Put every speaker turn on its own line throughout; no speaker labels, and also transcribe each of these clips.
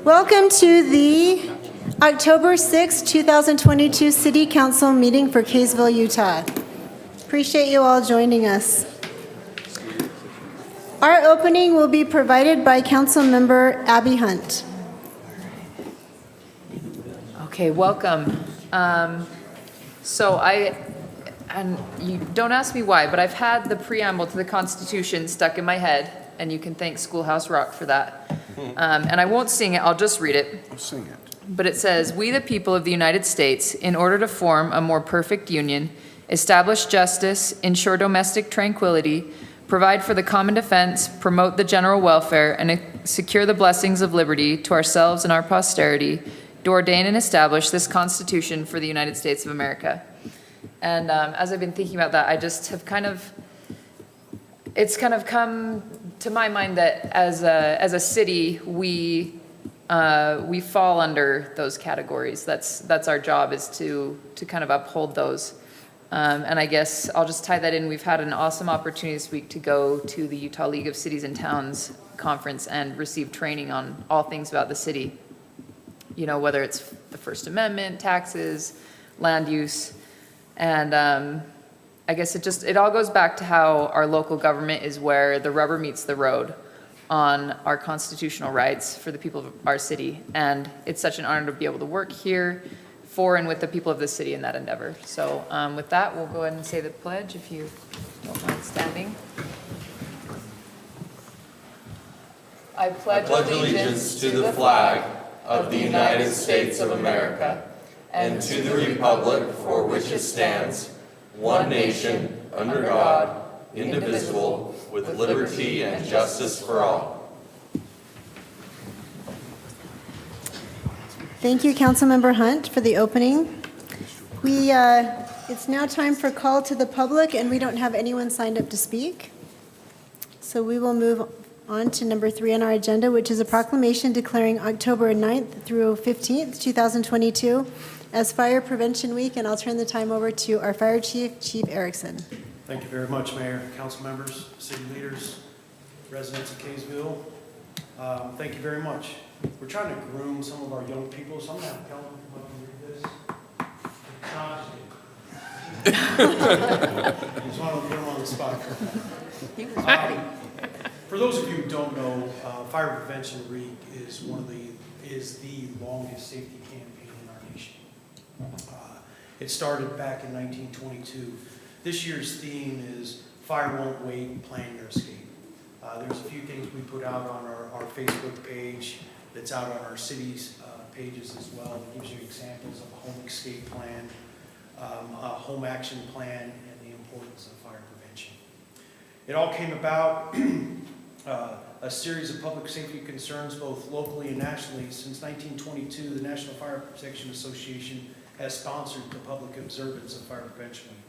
Welcome to the October 6, 2022 City Council meeting for Kaysville, Utah. Appreciate you all joining us. Our opening will be provided by Councilmember Abby Hunt.
Okay, welcome. And you don't ask me why, but I've had the preamble to the Constitution stuck in my head, and you can thank Schoolhouse Rock for that. And I won't sing it, I'll just read it.
I'll sing it.
But it says, "We the people of the United States, in order to form a more perfect union, establish justice, ensure domestic tranquility, provide for the common defense, promote the general welfare, and secure the blessings of liberty to ourselves and our posterity, do ordain and establish this Constitution for the United States of America." And as I've been thinking about that, I just have it's kind of come to my mind that as a city, we fall under those categories. That's our job, is to kind of uphold those. And I guess I'll just tie that in. We've had an awesome opportunity this week to go to the Utah League of Cities and Towns conference and receive training on all things about the city. You know, whether it's the First Amendment, taxes, land use. And I guess it all goes back to how our local government is where the rubber meets the road on our constitutional rights for the people of our city. And it's such an honor to be able to work here for and with the people of the city in that endeavor. So with that, we'll go ahead and say the pledge, if you don't mind standing. I pledge allegiance to the flag of the United States of America and to the republic for which it stands, one nation, under God, indivisible, with liberty and justice for all.
Thank you, Councilmember Hunt, for the opening. It's now time for call to the public, and we don't have anyone signed up to speak. So we will move on to number 3 on our agenda, which is a proclamation declaring October 9th through 15th, 2022 as Fire Prevention Week, and I'll turn the time over to our Fire Chief, Chief Erickson.
Thank you very much, Mayor, council members, city leaders, residents of Kaysville. Thank you very much. We're trying to groom some of our young people, so I'm going to have Kelvin come up and read this. Just want to put him on the spot. For those of you who don't know, Fire Prevention Week is the longest safety campaign in our nation. It started back in 1922. This year's theme is Fire Won't Wait, Plan Your Escape. There's a few things we put out on our Facebook page that's out on our city's pages as well. It gives you examples of a home escape plan, a home action plan, and the importance of fire prevention. It all came about a series of public safety concerns, both locally and nationally. Since 1922, the National Fire Protection Association has sponsored the public observance of Fire Prevention Week.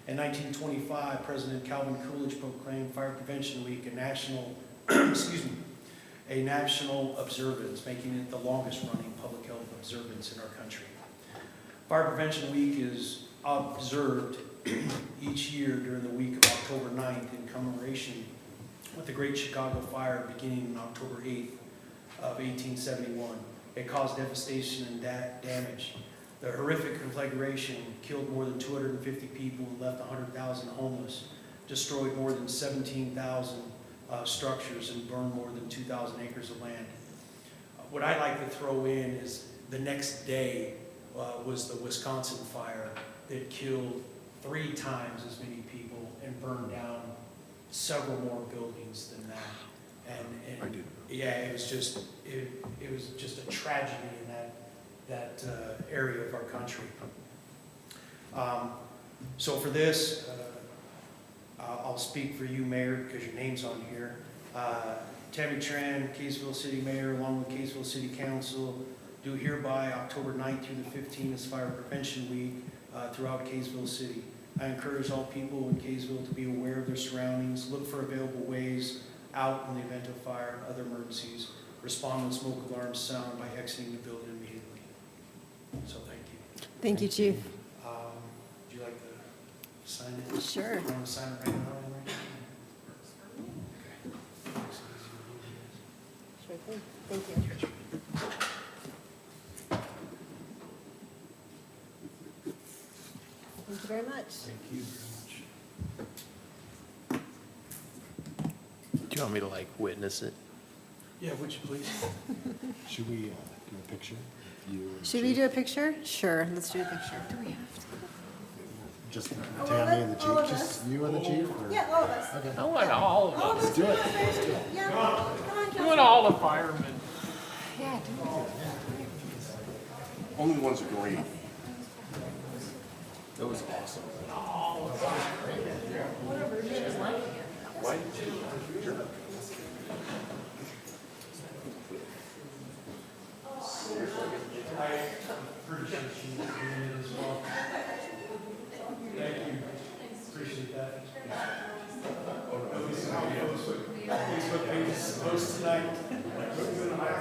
In 1925, President Calvin Coolidge proclaimed Fire Prevention Week a national, a national observance, making it the longest running public health observance in our country. Fire Prevention Week is observed each year during the week of October 9th in commemoration with the Great Chicago Fire beginning on October 8th of 1871. It caused devastation and damage. The horrific conflagration killed more than 250 people and left 100,000 homeless, destroyed more than 17,000 structures, and burned more than 2,000 acres of land. What I like to throw in is the next day was the Wisconsin fire that killed 3 times as many people and burned down several more buildings than that. And yeah, it was just a tragedy in that area of our country. So for this, I'll speak for you, Mayor, because your name's on here. Tammy Tran, Kaysville City Mayor, along with Kaysville City Council, do hereby October 9th through the 15th as Fire Prevention Week throughout Kaysville City. I encourage all people in Kaysville to be aware of their surroundings, look for available ways out in the event of fire and other emergencies, respond when smoke alarms sound by exiting the building immediately. So thank you.
Thank you, Chief.
Would you like to sign it?
Sure.
You want to sign it right now?
Sure thing. Thank you. very much.
Thank you very much.
Do you want me to like witness it?
Yeah, would you please?
Should we do a picture? You and
Should we
Chief?
do a picture? Sure, let's do a picture.
Just
all
Tammy
of
and the
us? All of
chief? Just
us?
you and the chief? Or?
Yeah, all of us.
Okay.
I want all of
All of
us.
us.
do it.
Let's do it. Yeah, come on,
I
Kelsey.
want all the firemen.
Only ones are green. That was awesome.
Appreciate you doing it as well. Thank you. Appreciate that. Facebook page is post tonight. Thank you very much.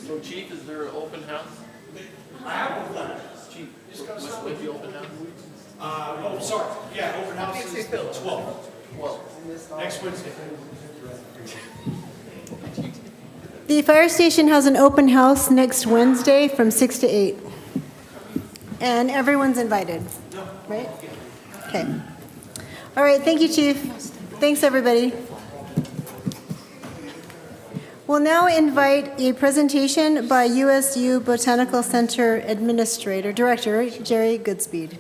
So Chief, is there an open house?
I have one.
Chief, with the open house?
Oh, sorry. Yeah, open house is the 12th.
Well,
Next Wednesday.
The fire station has an open house next Wednesday from 6 to 8. And everyone's invited, right? Okay. All right, thank you, Chief. Thanks, everybody. We'll now invite a presentation by USU Botanical Center Director Jerry Goodspeed.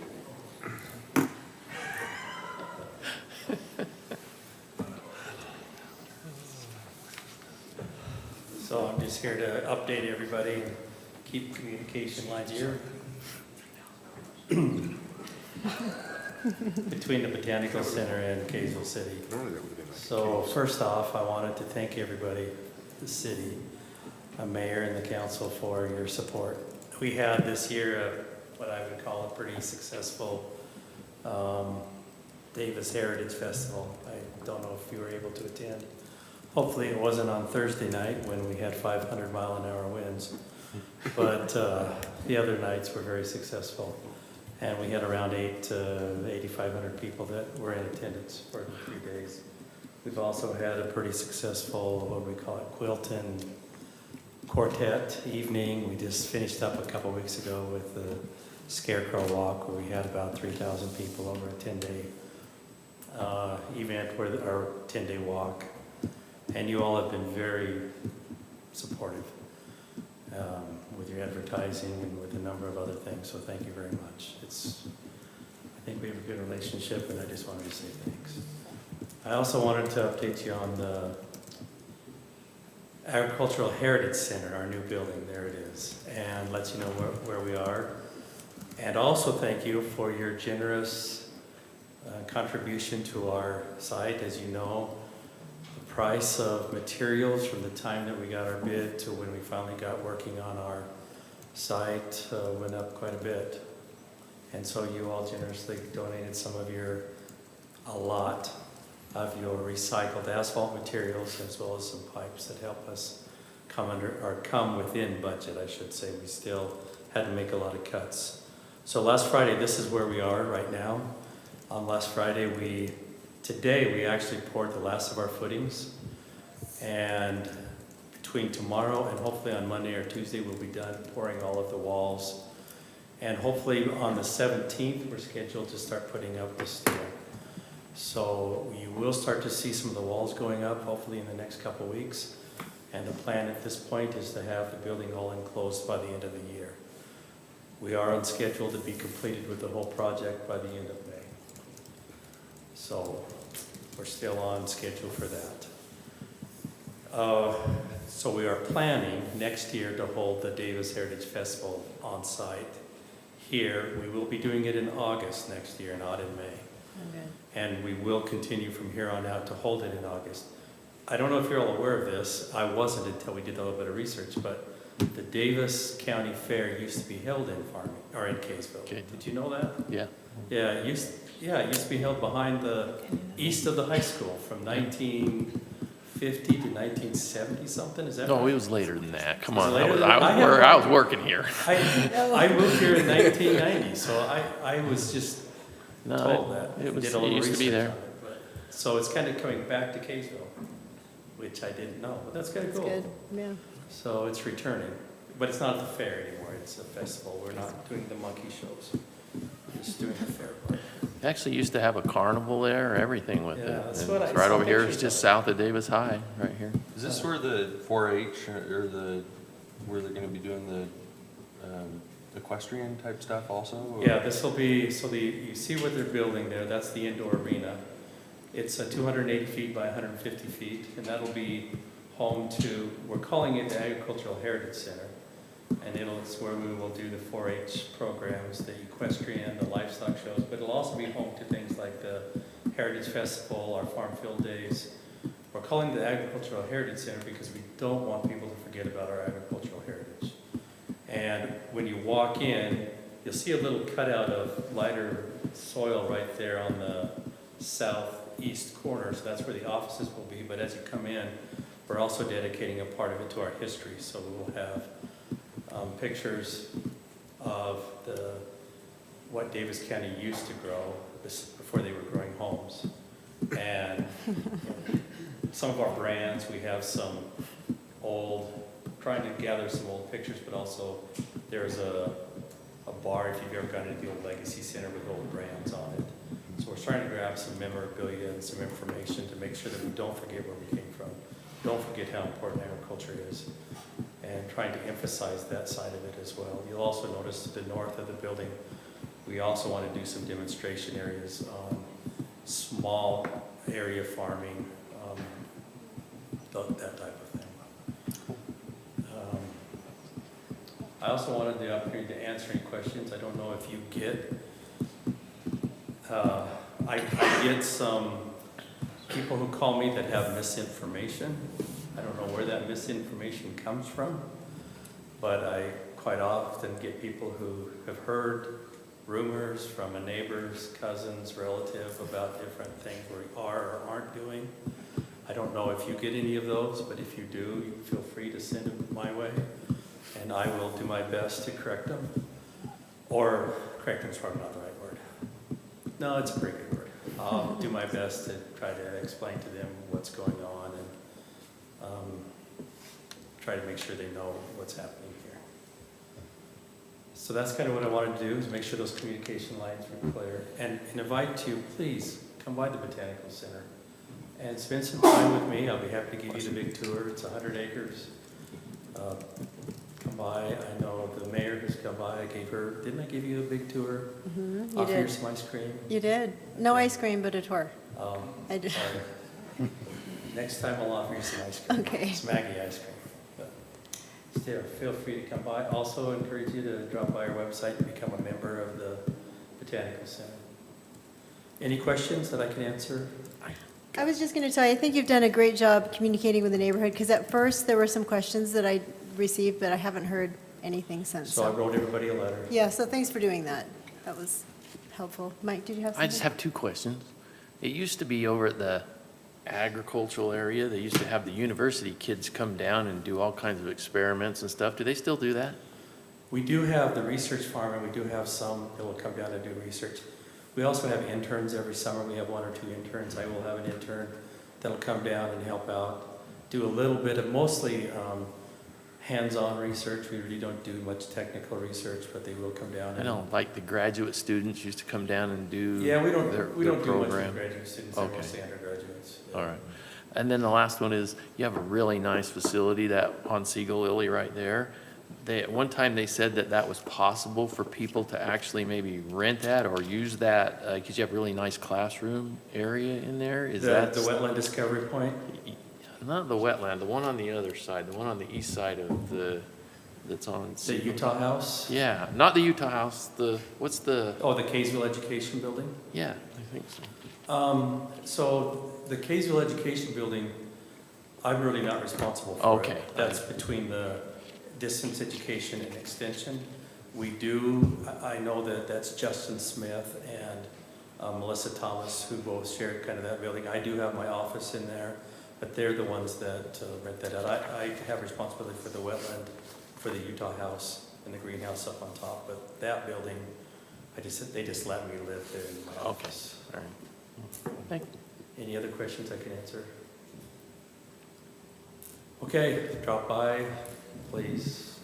So I'm just here to update everybody and keep communication lines here between the Botanical Center and Kaysville City. So first off, I wanted to thank everybody, the city, the mayor and the council for your support. We had this year what I would call a pretty successful Davis Heritage Festival. I don't know if you were able to attend. Hopefully it wasn't on Thursday night when we had 500-mile-an-hour winds, but the other nights were very successful. And we had around 800 to 8,500 people that were in attendance for the 3 days. We've also had a pretty successful, what do we call it, Quilton Quartet evening. We just finished up a couple weeks ago with the Scarecrow Walk, where we had about 3,000 people over a 10-day event, our 10-day walk. And you all have been very supportive with your advertising and with a number of other things, so thank you very much. I think we have a good relationship, and I just wanted to say thanks. I also wanted to update you on the Agricultural Heritage Center, our new building, there it is, and let you know where we are. And also thank you for your generous contribution to our site. As you know, the price of materials from the time that we got our bid to when we finally got working on our site went up quite a bit. And so you all generously donated a lot of your recycled asphalt materials, as well as some pipes that help us come within budget, I should say. We still had to make a lot of cuts. So last Friday, this is where we are right now. On last Friday, today we actually poured the last of our footings, and between tomorrow and hopefully on Monday or Tuesday, we'll be done pouring all of the walls. And hopefully on the 17th, we're scheduled to start putting up the steel. So you will start to see some of the walls going up, hopefully in the next couple of weeks. And the plan at this point is to have the building all enclosed by the end of the year. We are on schedule to be completed with the whole project by the end of May. So we're still on schedule for that. So we are planning next year to hold the Davis Heritage Festival on site here. We will be doing it in August next year, not in May.
Okay.
And we will continue from here on out to hold it in August. I don't know if you're all aware of this. I wasn't until we did a little bit of research, but the Davis County Fair used to be held in Farming, or in Kaysville.
Okay.
Did you know that?
Yeah.
Yeah, it used to be held behind east of the high school from 1950 to 1970 something, is that right?
No, it was later than that. Come
Was it
on,
later than-
I was working here.
I moved here in 1990, so I was just
No,
told that.
it was,
Did a
it
little
used to be
research
there.
on it, but- So it's kind of coming back to Kaysville, which I didn't know, but that's kind of
That's
cool.
good, yeah.
So it's returning, but it's not at the fair anymore, it's a festival. We're not doing the monkey shows, we're just doing the fair part.
Actually used to have a carnival there, everything with it.
Yeah, that's
And
what
it's
I
right
saw
over here,
pictures
it's just
of it.
south of Davis High, right here.
Is this where the 4-H or where they're gonna be doing the equestrian type stuff also? or-
Yeah, this will be, you see what they're building there, that's the indoor arena. It's 280 feet by 150 feet, and that'll be home to, we're calling it the Agricultural Heritage Center. And it's where we will do the 4-H programs, the equestrian, the livestock shows, but it'll also be home to things like the Heritage Festival, our Farm Field Days. We're calling it the Agricultural Heritage Center because we don't want people to forget about our agricultural heritage. And when you walk in, you'll see a little cutout of lighter soil right there on the southeast corner, so that's where the offices will be. But as you come in, we're also dedicating a part of it to our history, so we will have pictures of what Davis County used to grow before they were growing homes. And some of our brands, we have some trying to gather some old pictures, but also there's a bar, if you've ever gone into the old Legacy Center with old brands on it. So we're trying to grab some memorabilia and some information to make sure that we don't forget where we came from, don't forget how important agriculture is, and trying to emphasize that side of it as well. You'll also notice to the north of the building, we also want to do some demonstration areas on small area farming, that type of thing. I also wanted the opportunity to answer any questions. I don't know if you get, I get some people who call me that have misinformation. I don't know where that misinformation comes from, but I quite often get people who have heard rumors from a neighbor's, cousin's, relative about different things we are or aren't doing. I don't know if you get any of those, but if you do, you feel free to send them my way, and I will do my best to correct them. Or correct them is probably not the right word. No, it's a pretty good word. I'll do my best to try to explain to them what's going on and try to make sure they know what's happening here. So that's kind of what I wanted to do, is make sure those communication lines were clear. And invite you, please, come by the Botanical Center and spend some time with me. I'll be happy to give you the big tour. It's 100 acres. Come by. I know the mayor has come by. Didn't I give you a big tour?
You
Offer you
did.
some ice cream?
You did. No ice cream, but a tour. I did.
Sorry. Next time I'll offer you some ice cream.
Okay.
Some Maggie ice cream. But still, feel free to come by. Also encourage you to drop by our website and become a member of the Botanical Center. Any questions that I can answer?
I was just going to tell you, I think you've done a great job communicating with the neighborhood, because at first there were some questions that I received, but I haven't heard anything since.
So I wrote everybody a letter.
Yeah, so thanks for doing that. That was helpful. Mike, did you have something?
I just have two questions. It used to be over at the agricultural area, they used to have the university kids come down and do all kinds of experiments and stuff. Do they still do that?
We do have the research farm, and we do have some that will come down and do research. We also have interns every summer. We have 1 or 2 interns. I will have an intern that'll come down and help out, do a little bit of mostly hands-on research. We really don't do much technical research, but they will come down.
I know, like the graduate students used to come down and do
Yeah, we don't
their
do much with
program.
graduate students. They're
Okay.
mostly undergraduates. Yeah.
All right. And then the last one is, you have a really nice facility that on Siegel Lily right there. At one time they said that was possible for people to actually maybe rent that or use that, because you have really nice classroom area in there. Is that?
The wetland discovery point?
Not the wetland, the one on the other side, the one on the east side of that's on.
The
Siegel.
Utah House?
Yeah, not the Utah House, what's the,
Oh, the Kaysville Education Building?
yeah, I think so.
So the Kaysville Education Building, I'm really not responsible for it.
Okay.
That's between distance education and extension. We do, I know that that's Justin Smith and Melissa Thomas, who both share kind of that building. I do have my office in there, but they're the ones that rent that out. I have responsibility for the wetland, for the Utah house and the greenhouse up on top, but that building, they just let me live there in my office.
All right. Thank you.
Any other questions I can answer? Okay, drop by, please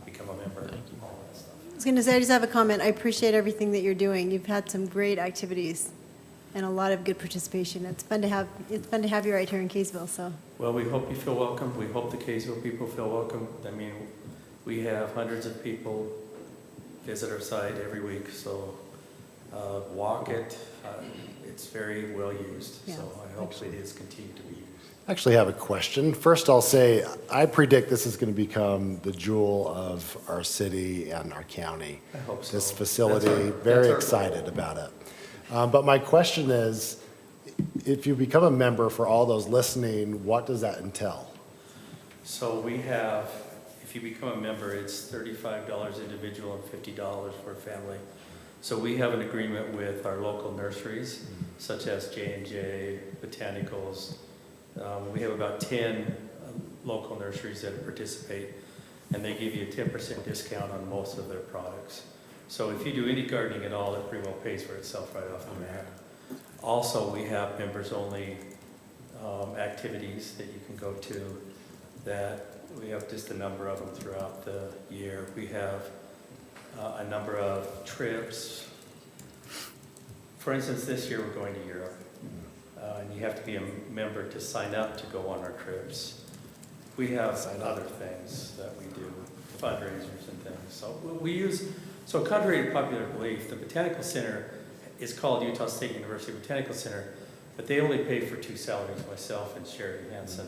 become a member.
Thank you.
All that stuff.
I was going to say, I just have a comment. I appreciate everything that you're doing. You've had some great activities and a lot of good participation. It's fun to have you right here in Kaysville, so.
Well, we hope you feel welcome. We hope the Kaysville people feel welcome. I mean, we have hundreds of people visit our site every week, so walk it. It's very well used,
Yeah.
so I hope it is continued to be used.
I actually have a question. First, I'll say, I predict this is going to become the jewel of our city and our county.
I hope so.
This facility,
That's
very
our
excited
goal.
about it. But my question is, if you become a member, for all those listening, what does that entail?
So we have, if you become a member, it's $35 individual and $50 for a family. So we have an agreement with our local nurseries, such as J&J, Botanicals. We have about 10 local nurseries that participate, and they give you a 10% discount on most of their products. So if you do any gardening at all, it pretty well pays for itself right off the bat. Also, we have members-only activities that you can go to, that we have just a number of them throughout the year. We have a number of trips. For instance, this year we're going to Europe. And you have to be a member to sign up to go on our trips. We have other things that we do, fundraisers and things. So we use, so contrary to popular belief, the Botanical Center is called Utah State University Botanical Center, but they only pay for 2 salaries, myself and Sherry Hansen.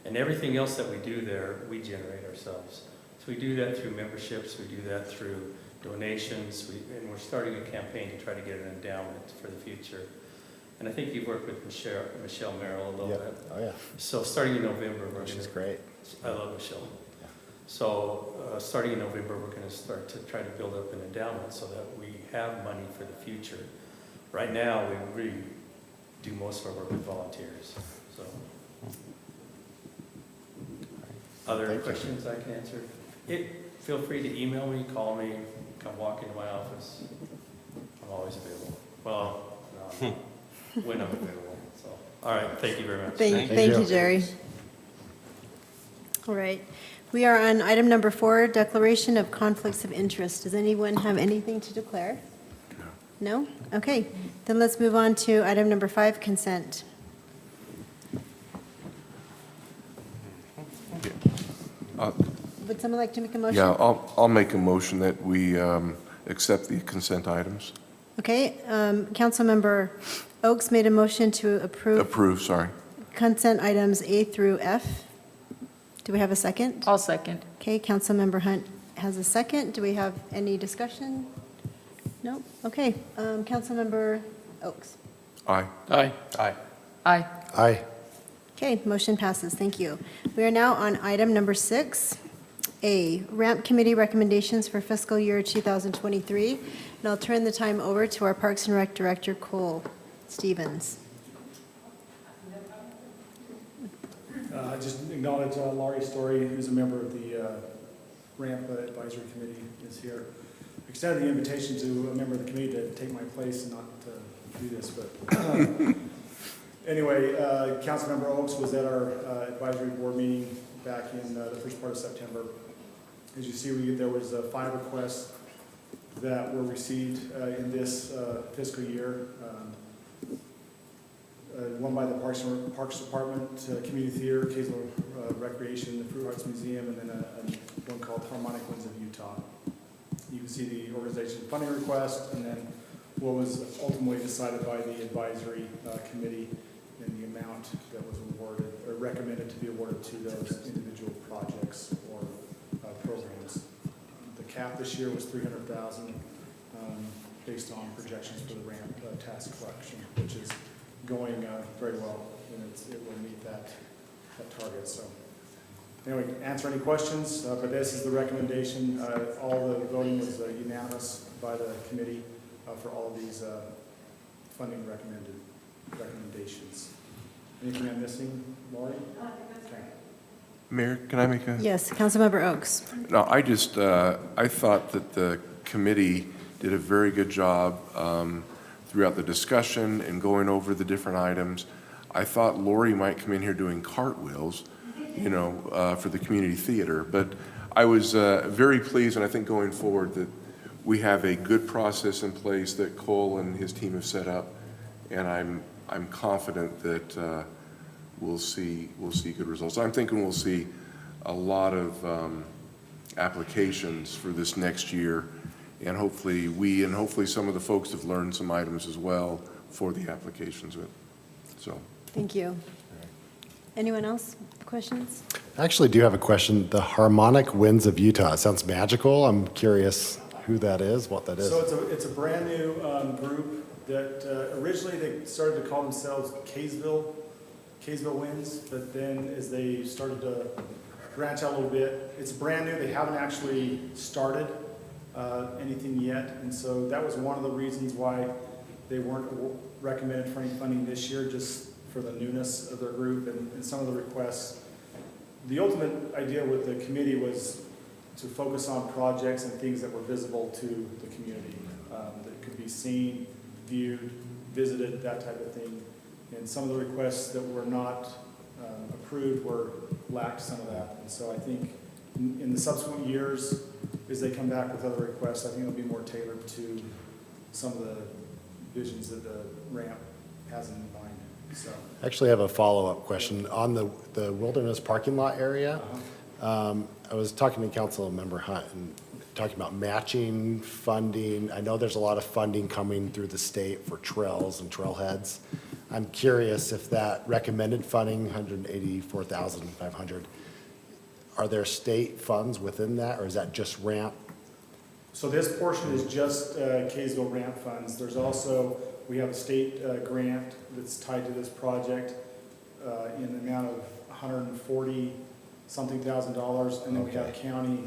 And everything else that we do there, we generate ourselves. So we do that through memberships, we do that through donations, and we're starting a campaign to try to get an endowment for the future. And I think you've worked with Michelle Merrill a little
Yeah.
bit.
Oh, yeah.
So starting in November, we're
She's
gonna,
great.
I love Michelle. So starting in November, we're gonna start to try to build up an endowment so that we have money for the future. Right now, we really do most of our work with volunteers, so. Other
Thank you.
questions I can answer? Feel free to email me, call me, come walk into my office. I'm always available. Well, no, when I'm available, so. All right, thank you very much.
Thank
you.
you, Jerry. All right. We are on item number 4, declaration of conflicts of interest. Does anyone have anything to declare? No? Okay. Then let's move on to item number 5, consent. Would someone like to make a motion?
Yeah, I'll make a motion that we accept the consent items.
Okay. Councilmember Oaks made a motion to
Approve, sorry.
consent items A through F. Do we have a second?
I'll second.
Okay, Councilmember Hunt has a second. Do we have any discussion? No? Okay. Councilmember Oaks.
Aye.
Aye.
Aye.
Aye.
Aye.
Okay, motion passes. Thank you. We are now on item number 6, A, ramp committee recommendations for fiscal year 2023. And I'll turn the time over to our Parks and Rec Director, Cole Stevens.
Just acknowledge Laurie Story, who's a member of the ramp advisory committee, is here. Extended the invitation to a member of the committee to take my place and not to do this, but anyway, Councilmember Oaks was at our advisory board meeting back in the first part of September. As you see, there was 5 requests that were received in this fiscal year. One by the Parks Department, Community Theater, Kaysville Recreation, the Fruit Arts Museum, and then one called Harmonic Winds of Utah. You can see the organization funding request, and then what was ultimately decided by the advisory committee and the amount that was awarded or recommended to be awarded to those individual projects or programs. The cap this year was $300,000 based on projections for the ramp task collection, which is going very well, and it will meet that target. So Anyway, answer any questions, but this is the recommendation. All the voting was unanimous by the committee for all of these funding recommendations. Anything I'm missing, Lori? Okay.
Mayor, can I make a?
Yes, Councilmember Oaks.
No, I thought that the committee did a very good job throughout the discussion and going over the different items. I thought Lori might come in here doing cartwheels, for the community theater. But I was very pleased, and I think going forward that we have a good process in place that Cole and his team have set up, and I'm confident that we'll see good results. I'm thinking we'll see a lot of applications for this next year, and hopefully some of the folks have learned some items as well for the applications. So.
Thank you. Anyone else? Questions?
I actually do have a question. The Harmonic Winds of Utah, it sounds magical. I'm curious who that is, what that is.
So it's a brand new group that originally they started to call themselves Kaysville Winds, but then as they started to branch out a little bit, it's brand new. They haven't actually started anything yet, and so that was one of the reasons why they weren't recommended for any funding this year, just for the newness of their group and some of the requests. The ultimate idea with the committee was to focus on projects and things that were visible to the community, that could be seen, viewed, visited, that type of thing. And some of the requests that were not approved lacked some of that. And so I think in the subsequent years, as they come back with other requests, I think it'll be more tailored to some of the visions that the ramp has in mind. So.
I actually have a follow-up question. On the Wilderness parking lot area, I was talking to Councilmember Hunt and talking about matching funding. I know there's a lot of funding coming through the state for trails and trailheads. I'm curious if that recommended funding, $184,500, are there state funds within that, or is that just ramp?
So this portion is just Kaysville ramp funds. There's also, we have a state grant that's tied to this project in the amount of $140-something thousand, and then we have a county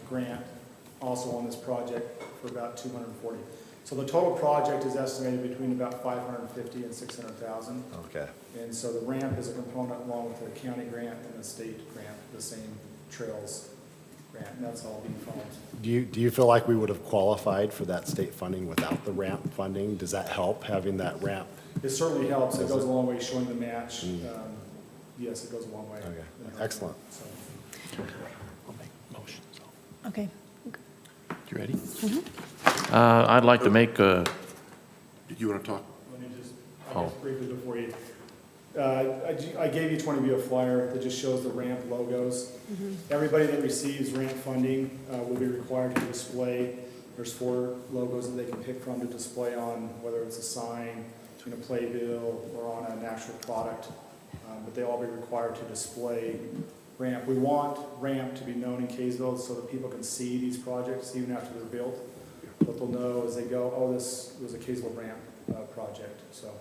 grant also on this project for about $240. So the total project is estimated between about $550,000 and $600,000.
Okay.
And so the ramp is a component along with the county grant and the state grant, the same trails grant, and that's all being funded.
Do you feel like we would have qualified for that state funding without the ramp funding? Does that help, having that ramp?
It certainly helps. It goes a long way showing the match. Yes, it goes a long way.
Okay, excellent.
So.
I'll make motions.
Okay.
You ready? I'd like to make a,
Did you want to talk?
Let me just,
Oh.
I guess briefly before you, I gave each one of you a flyer that just shows the ramp logos. Everybody that receives ramp funding will be required to display. There's 4 logos that they can pick from to display on, whether it's a sign, in a playbill, or on an actual product. But they all be required to display ramp. We want ramp to be known in Kaysville so that people can see these projects even after they're built. But they'll know as they go, oh, this was a Kaysville ramp project. So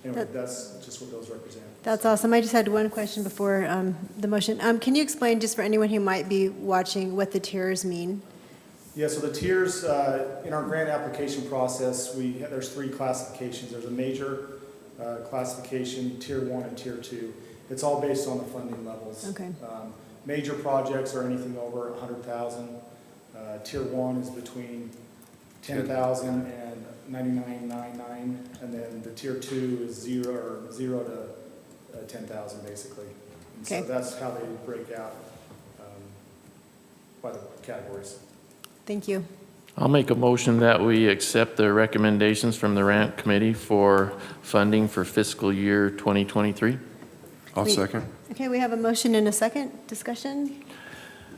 anyway, that's just what those represent.
That's awesome. I just had one question before the motion. Can you explain, just for anyone who might be watching, what the tiers mean?
Yeah, so the tiers, in our grant application process, there's 3 classifications. There's a major classification, Tier 1 and Tier 2. It's all based on the funding levels.
Okay.
Major projects are anything over 100,000. Tier 1 is between 10,000 and 99.99, and then the Tier 2 is 0 to 10,000 basically. And
Okay.
so that's how they break out by the categories.
Thank you.
I'll make a motion that we accept the recommendations from the Ramp Committee for funding for fiscal year 2023.
I'll
Wait.
second.
Okay, we have a motion and a second. Discussion?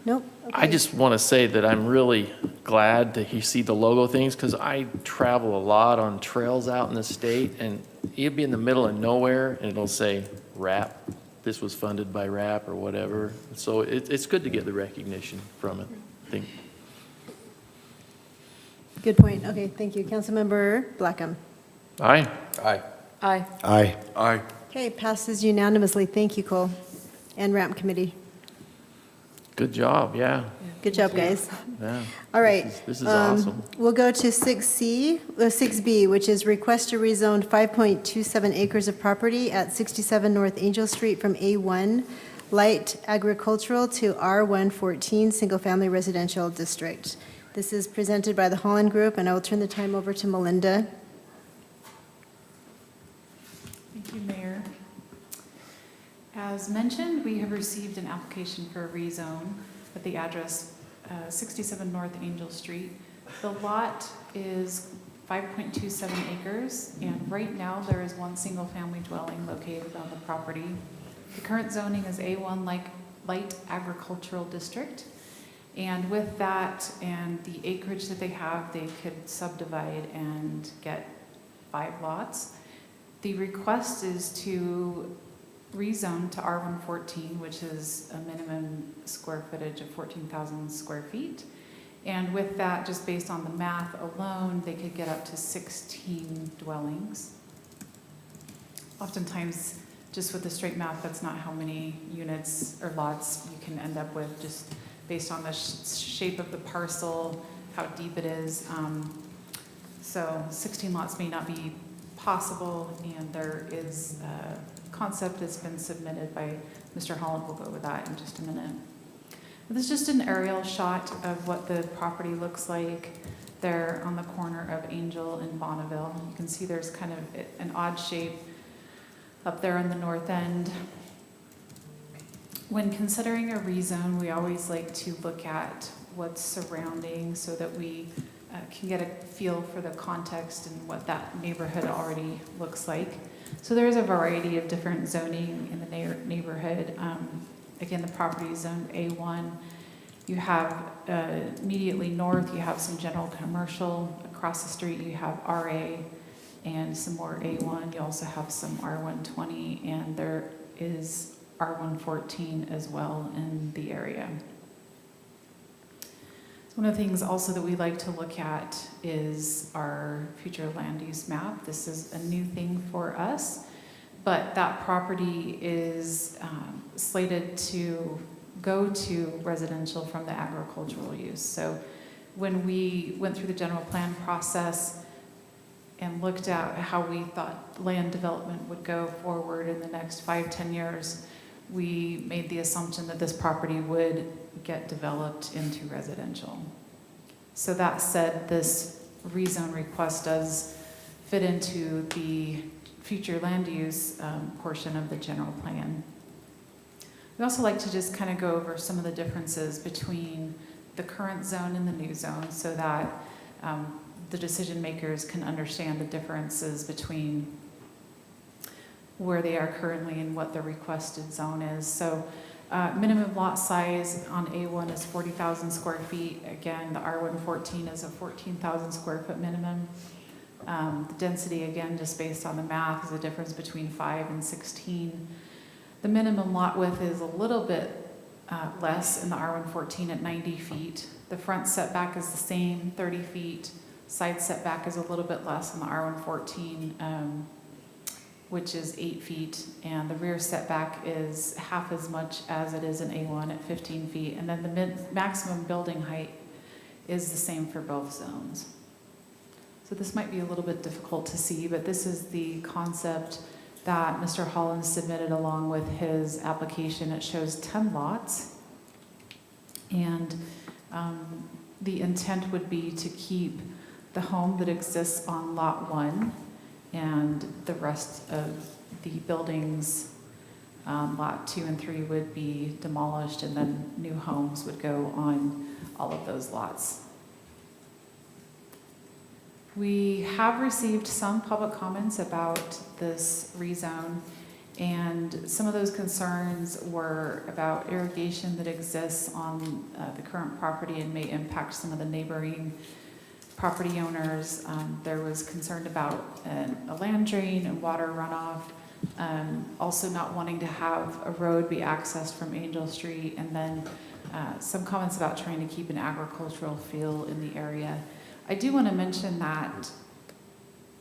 Nope?
I
Okay.
just want to say that I'm really glad to see the logo things, because I travel a lot on trails out in the state, and you'd be in the middle of nowhere and it'll say RAP. This was funded by RAP or whatever. So it's good to get the recognition from it, I think.
Good point. Okay, thank you. Councilmember Blackham.
Aye.
Aye.
Aye.
Aye.
Okay, passes unanimously. Thank you, Cole, and RAMP Committee.
Good job, yeah,
Good job, guys.
yeah.
All right.
This is awesome.
We'll go to 6B, which is request to rezone 5.27 acres of property at 67 North Angel Street from A1 Light Agricultural to R114 Single Family Residential District. This is presented by the Holland Group, and I will turn the time over to Melinda.
Thank you, Mayor. As mentioned, we have received an application for a rezone at the address 67 North Angel Street. The lot is 5.27 acres, and right now there is one single-family dwelling located on the property. The current zoning is A1 Light Agricultural District, and with that and the acreage that they have, they could subdivide and get 5 lots. The request is to rezone to R114, which is a minimum square footage of 14,000 square feet. And with that, just based on the math alone, they could get up to 16 dwellings. Oftentimes, just with the straight math, that's not how many units or lots you can end up with, just based on the shape of the parcel, how deep it is. So 16 lots may not be possible, and there is a concept that's been submitted by Mr. Holland. We'll go over that in just a minute. This is just an aerial shot of what the property looks like there on the corner of Angel and Bonneville. You can see there's kind of an odd shape up there on the north end. When considering a rezone, we always like to look at what's surrounding so that we can get a feel for the context and what that neighborhood already looks like. So there's a variety of different zoning in the neighborhood. Again, the property is zoned A1. You have immediately north, you have some general commercial. Across the street, you have RA and some more A1. You also have some R120, and there is R114 as well in the area. One of the things also that we like to look at is our future land use map. This is a new thing for us, but that property is slated to go to residential from the agricultural use. So when we went through the general plan process and looked at how we thought land development would go forward in the next 5-10 years, we made the assumption that this property would get developed into residential. So that said, this rezone request does fit into the future land use portion of the general plan. We also like to just kind of go over some of the differences between the current zone and the new zone so that the decision makers can understand the differences between where they are currently and what the requested zone is. So minimum lot size on A1 is 40,000 square feet. Again, the R114 is a 14,000 square foot minimum. The density, again, just based on the math, is a difference between 5 and 16. The minimum lot width is a little bit less in the R114 at 90 feet. The front setback is the same, 30 feet. Side setback is a little bit less in the R114, which is 8 feet, and the rear setback is half as much as it is in A1 at 15 feet, and then the maximum building height is the same for both zones. So this might be a little bit difficult to see, but this is the concept that Mr. Holland submitted along with his application. It shows 10 lots, and the intent would be to keep the home that exists on lot 1 and the rest of the buildings, lot 2 and 3 would be demolished, and then new homes would go on all of those lots. We have received some public comments about this rezone, and some of those concerns were about irrigation that exists on the current property and may impact some of the neighboring property owners. There was concern about a land drain and water runoff, also not wanting to have a road be accessed from Angel Street, and then some comments about trying to keep an agricultural feel in the area. I do want to mention that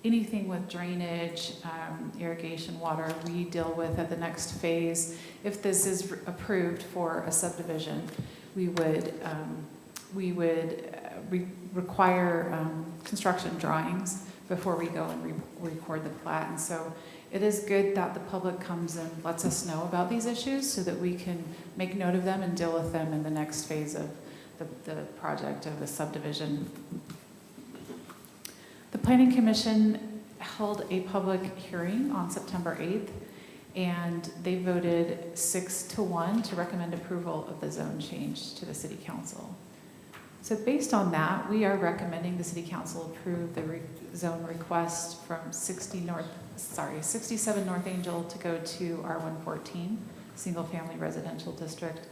anything with drainage, irrigation, water, we deal with at the next phase. If this is approved for a subdivision, we would require construction drawings before we go and record the plat. And so it is good that the public comes and lets us know about these issues so that we can make note of them and deal with them in the next phase of the project of the subdivision. The Planning Commission held a public hearing on September 8th, and they voted 6-1 to recommend approval of the zone change to the City Council. So based on that, we are recommending the City Council approve the zone request from 67 North Angel to go to R114, Single Family Residential District.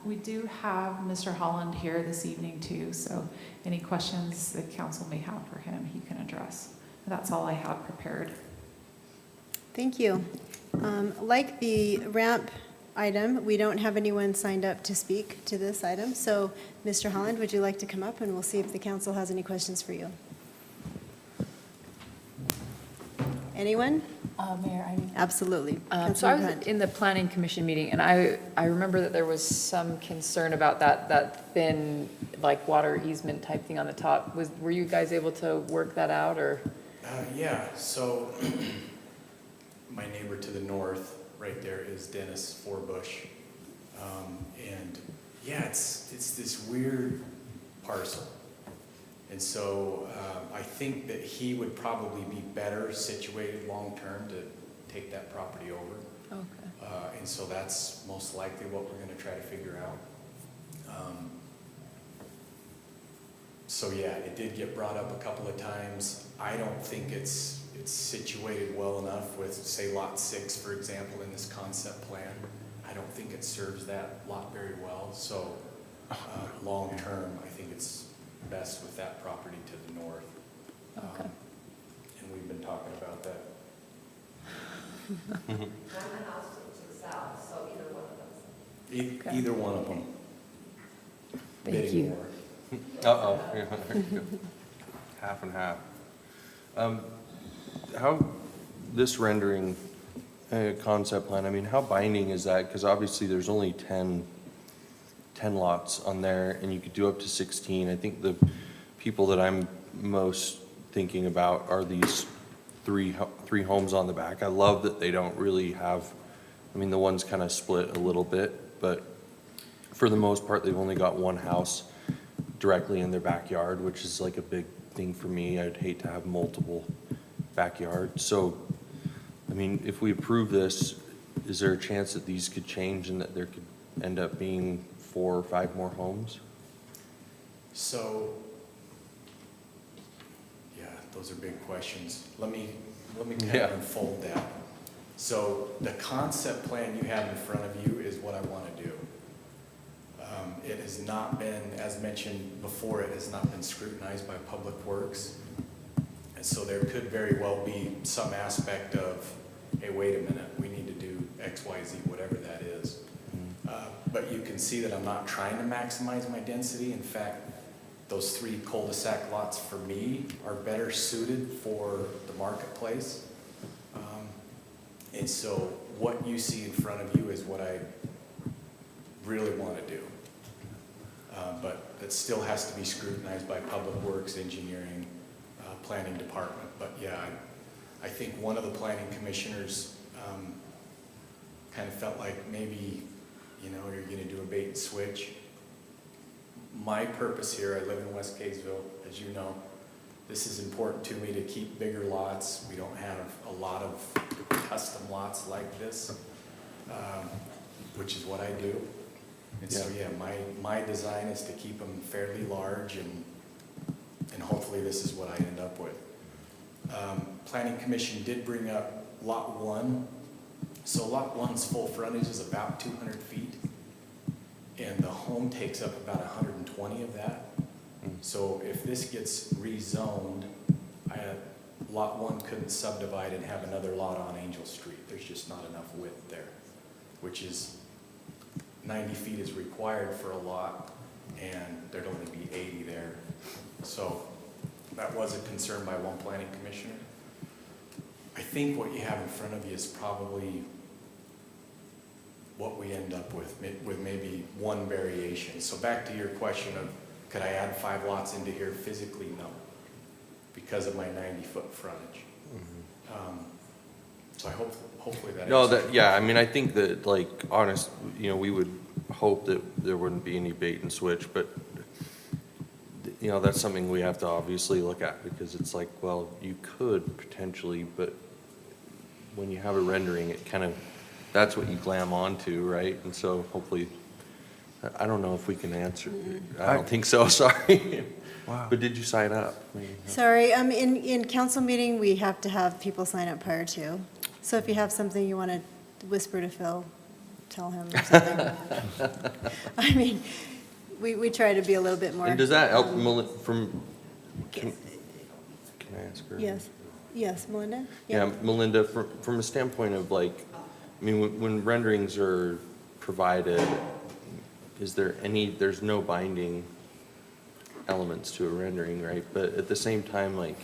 We do have Mr. Holland here this evening too, so any questions the council may have for him, he can address. That's all I have prepared.
Thank you. Like the ramp item, we don't have anyone signed up to speak to this item. So, Mr. Holland, would you like to come up and we'll see if the council has any questions for you? Anyone?
Mayor,
Absolutely.
so I
Councilmember
was
Hunt.
in the planning commission meeting, and I remember that there was some concern about that thin, like, water easement type thing on the top. Were you guys able to work that out, or?
Yeah, so my neighbor to the north, right there, is Dennis Forbush. And yeah, it's this weird parcel. And so I think that he would probably be better situated long-term to take that property over.
Okay.
And so that's most likely what we're gonna try to figure out. So yeah, it did get brought up a couple of times. I don't think it's situated well enough with, say, Lot 6, for example, in this concept plan. I don't think it serves that lot very well. So long-term, I think it's best with that property to the north.
Okay.
And we've been talking about that.
I'm the house to the south, so either one of those.
Okay.
Either one of them.
Thank
Bidding
you.
war.
Uh-oh, yeah, there you go. Half and half. How, this rendering concept plan, I mean, how binding is that? Because obviously there's only 10 lots on there, and you could do up to 16. I think the people that I'm most thinking about are these three homes on the back. I love that they don't really have, I mean, the one's kind of split a little bit, but for the most part, they've only got one house directly in their backyard, which is like a big thing for me. I'd hate to have multiple backyards. So, I mean, if we approve this, is there a chance that these could change and that there could end up being 4 or 5 more homes?
So, yeah, those are big questions. Let me kind of unfold that. So the concept plan you have in front of you is what I want to do. It has not been, as mentioned before, it has not been scrutinized by Public Works. And so there could very well be some aspect of, hey, wait a minute, we need to do X, Y, Z, whatever that is. But you can see that I'm not trying to maximize my density. In fact, those 3 cul-de-sac lots for me are better suited for the marketplace. And so what you see in front of you is what I really want to do. But it still has to be scrutinized by Public Works, Engineering, Planning Department. But yeah, I think one of the planning commissioners kind of felt like maybe, you know, you're going to do a bait and switch. My purpose here, I live in West Kaysville, as you know. This is important to me to keep bigger lots. We don't have a lot of custom lots like this, which is what I do. And so, yeah, my design is to keep them fairly large, and hopefully this is what I end up with. Planning Commission did bring up Lot 1. So Lot 1's full frontage is about 200 feet, and the home takes up about 120 of that. So if this gets rezoned, Lot 1 couldn't subdivide and have another lot on Angel Street. There's just not enough width there, which is 90 feet is required for a lot, and there'd only be 80 there. So that was a concern by one planning commissioner. I think what you have in front of you is probably what we end up with maybe one variation. So back to your question of, could I add 5 lots into here physically? No, because of my 90-foot frontage. So I hopefully that
No,
answers
that, yeah, I mean, I think that, like, honest, we would hope that there wouldn't be any bait and switch, but, that's something we have to obviously look at, because it's like, well, you could potentially, but when you have a rendering, it kind of, that's what you glam onto, right? And so hopefully, I don't know if we can answer, I don't think so, sorry. Wow. But did you sign up?
Sorry, in council meeting, we have to have people sign up prior to. So if you have something you want to whisper to Phil, tell him or something. I mean, we try to be a little bit more.
And does that help from, can I ask her?
Yes, Melinda?
Yeah, Melinda, from a standpoint of like, I mean, when renderings are provided, is there there's no binding elements to a rendering, right? But at the same time, like,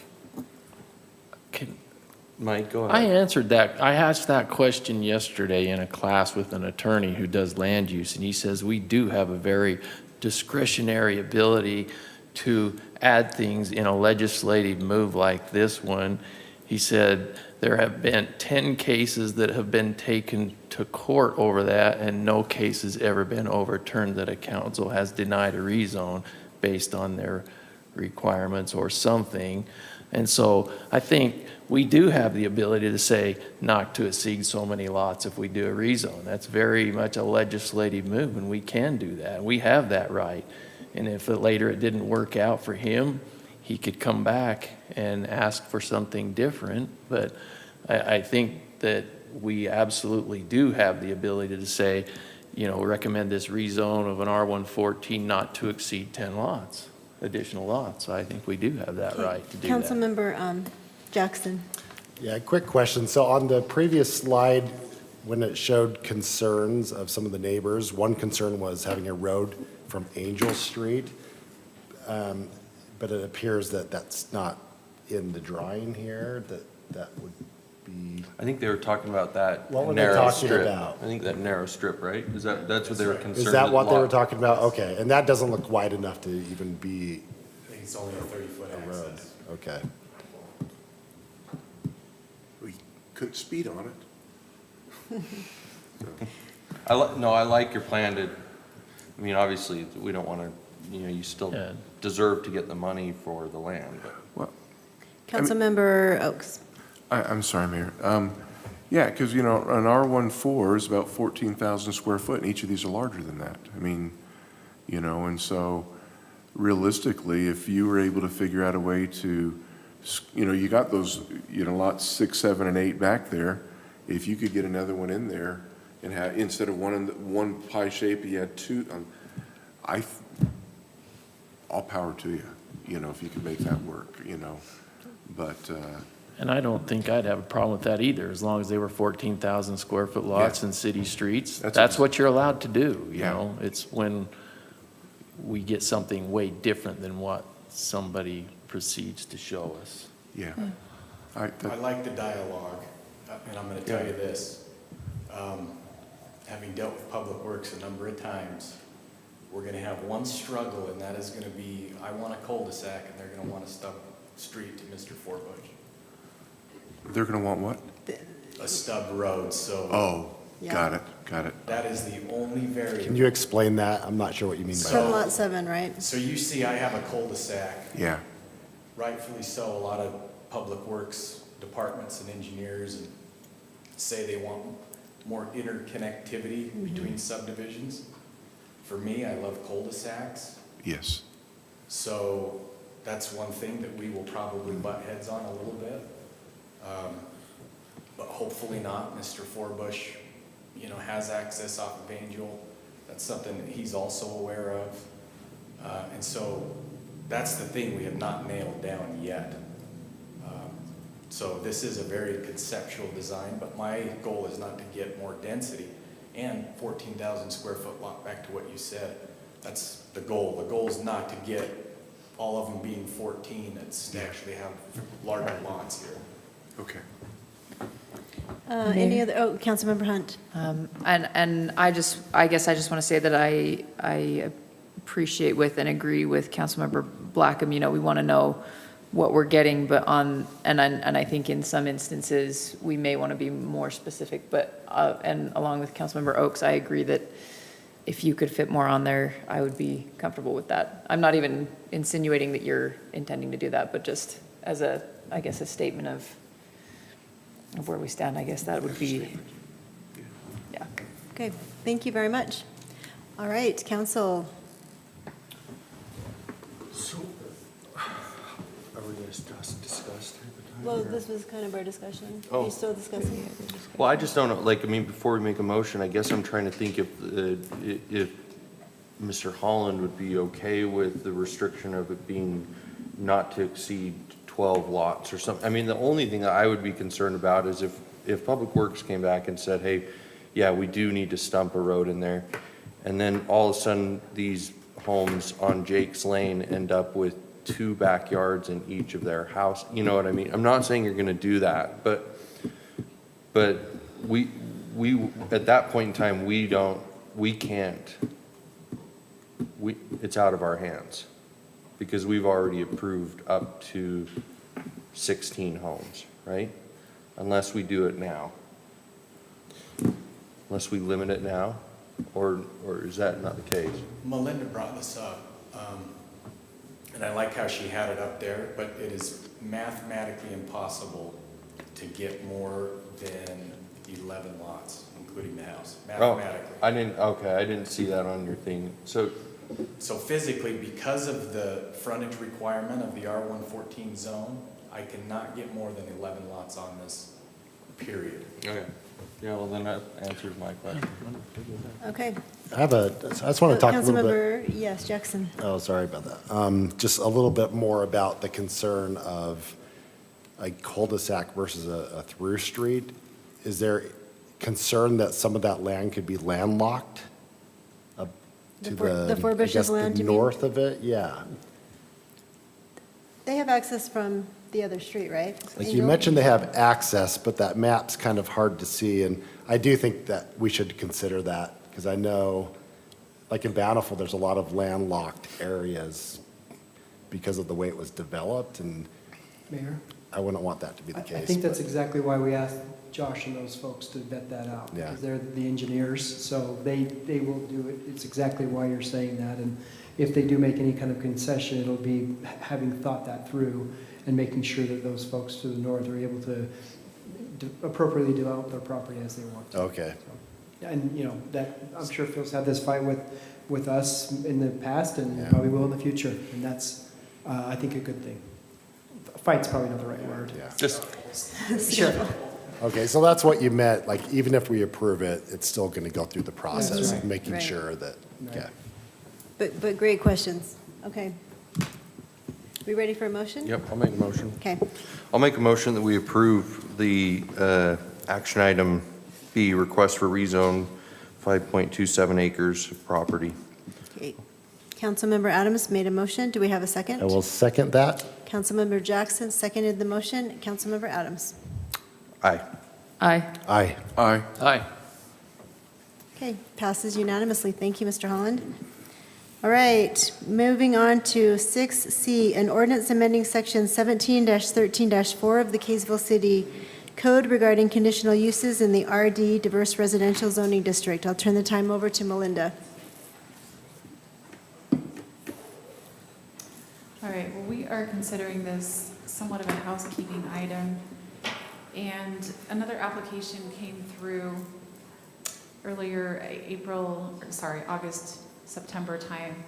Mike, go ahead.
I asked that question yesterday in a class with an attorney who does land use, and he says we do have a very discretionary ability to add things in a legislative move like this one. He said there have been 10 cases that have been taken to court over that, and no case has ever been overturned that a council has denied a rezone based on their requirements or something. And so I think we do have the ability to say not to exceed so many lots if we do a rezone. That's very much a legislative move, and we can do that. We have that right. And if later it didn't work out for him, he could come back and ask for something different. But I think that we absolutely do have the ability to say, recommend this rezone of an R114 not to exceed 10 lots, additional lots. I think we do have that right to do that.
Councilmember Jackson.
Yeah, quick question. So on the previous slide, when it showed concerns of some of the neighbors, one concern was having a road from Angel Street. But it appears that that's not in the drawing here, that would be.
I think they were talking about that
What were they
narrow
talking
strip.
about?
I think that narrow strip, right? That's what they were concerned.
Is that what they were
lot-
talking about? Okay, and that doesn't look wide enough to even be
I think it's only a 30-foot
a road.
access.
Okay.
We couldn't speed on it.
I like your plan to, I mean, obviously, we don't want to, you still
Yeah.
deserve to get the money for the land, but.
Councilmember Oaks.
I'm sorry, Mayor. Yeah, because, an R14 is about 14,000 square foot, and each of these are larger than that. I mean, and so realistically, if you were able to figure out a way to, you got those, lots 6, 7, and 8 back there, if you could get another one in there and have, instead of one pie shape, you had 2, all power to you, if you could make that work, but,
And I don't think I'd have a problem with that either, as long as they were 14,000 square foot lots in city streets. That's what you're allowed to do,
Yeah.
It's when we get something way different than what somebody proceeds to show us.
yeah.
I like the dialogue, and I'm going to tell you this. Having dealt with Public Works a number of times, we're going to have one struggle, and that is going to be, I want a cul-de-sac, and they're going to want a stub street to Mr. Forbush.
They're going to want what?
A stub road, so.
Oh,
Yeah.
got it.
That is the only variable.
Can you explain that? I'm not sure what you mean by
From
that.
lot 7, right?
So you see I have a cul-de-sac.
Yeah,
Rightfully so, a lot of public works departments and engineers and say they want more interconnectivity between subdivisions. For me, I love cul-de-sacs,
yes.
so that's one thing that we will probably butt heads on a little bit. But hopefully not. Mr. Forbush, has access off of Angel. That's something that he's also aware of. And so that's the thing we have not nailed down yet. So this is a very conceptual design, but my goal is not to get more density and 14,000 square foot lot, back to what you said. That's the goal. The goal is not to get all of them being 14. It's to actually have larger lots here.
Okay.
Any other, Councilmember Hunt?
And I guess I just want to say that I appreciate with and agree with Councilmember Blackham, we want to know what we're getting, but and I think in some instances, we may want to be more specific, but, and along with Councilmember Oaks, I agree that if you could fit more on there, I would be comfortable with that. I'm not even insinuating that you're intending to do that, but just as I guess, a statement of where we stand, I guess that would be, yeah.
Okay, thank you very much. All right, council.
So, are we going to discuss through the time?
Well,
or-
this was kind of our discussion.
Oh.
Are you still discussing?
Well, I just don't know, before we make a motion, I guess I'm trying to think if Mr. Holland would be okay with the restriction of it being not to exceed 12 lots or something. I mean, the only thing that I would be concerned about is if Public Works came back and said, hey, yeah, we do need to stump a road in there, and then all of a sudden, these homes on Jake's Lane end up with 2 backyards in each of their house, you know what I mean? I'm not saying you're gonna do that, but we, at that point in time, it's out of our hands, because we've already approved up to 16 homes, right? Unless we do it now. Unless we limit it now, or is that not the case?
Melinda brought this up, and I like how she had it up there, but it is mathematically impossible to get more than 11 lots, including the house, mathematically.
I didn't see that on your thing. So
physically, because of the frontage requirement of the R114 zone, I cannot get more than 11 lots on this, period.
okay. Yeah, well, then that answers my question.
Okay.
I just want to talk a little bit.
Councilmember, yes, Jackson.
Oh, sorry about that. Just a little bit more about the concern of a cul-de-sac versus a through street. Is there concern that some of that land could be landlocked up to
The Four
I
Bushes
guess,
land,
the
you mean?
north of it? Yeah.
They have access from the other street, right?
Like you
Angel?
mentioned, they have access, but that map's kind of hard to see, and I do think that we should consider that, because I know, like in Bountiful, there's a lot of landlocked areas because of the way it was developed, and
Mayor?
I wouldn't want that to be the case.
I think that's
but-
exactly why we asked Josh and those folks to vet that out.
Yeah.
Because they're the engineers, so they will do it. It's exactly why you're saying that. And if they do make any kind of concession, it'll be having thought that through and making sure that those folks to the north are able to appropriately develop their property as they want to.
Okay.
So, and, that, I'm sure Phil's had this fight with us in the past and
Yeah.
probably will in the future. And that's, I think, a good thing. Fight's probably not the right word.
Yeah.
Just,
Sure.
Okay, so that's what you meant, like, even if we approve it, it's still going to go through the process
right.
of making
Right.
sure that,
Right.
yeah.
But great questions. Okay. We ready for a motion?
yep, I'll make a motion.
Okay.
I'll make a motion that we approve the action item B, request for rezone 5.27 acres of property.
Okay. Councilmember Adams made a motion. Do we have a second?
I will second that.
Councilmember Jackson seconded the motion. Councilmember Adams.
Aye.
Aye.
Aye.
Aye.
Aye.
Okay, passes unanimously. Thank you, Mr. Holland. All right, moving on to 6C, an ordinance amending section 17-13-4 of the Kaysville City Code regarding conditional uses in the RD Diverse Residential Zoning District. I'll turn the time over to Melinda.
All right, well, we are considering this somewhat of a housekeeping item. And another application came through earlier August, September time.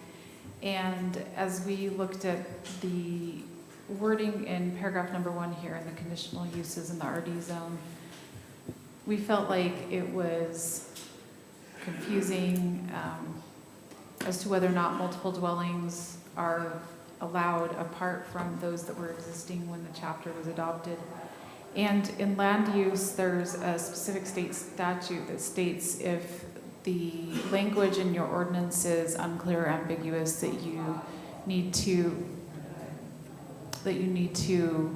And as we looked at the wording in paragraph number 1 here in the conditional uses in the RD zone, we felt like it was confusing as to whether or not multiple dwellings are allowed apart from those that were existing when the chapter was adopted. And in land use, there's a specific state statute that states if the language in your ordinance is unclear or ambiguous, that you need to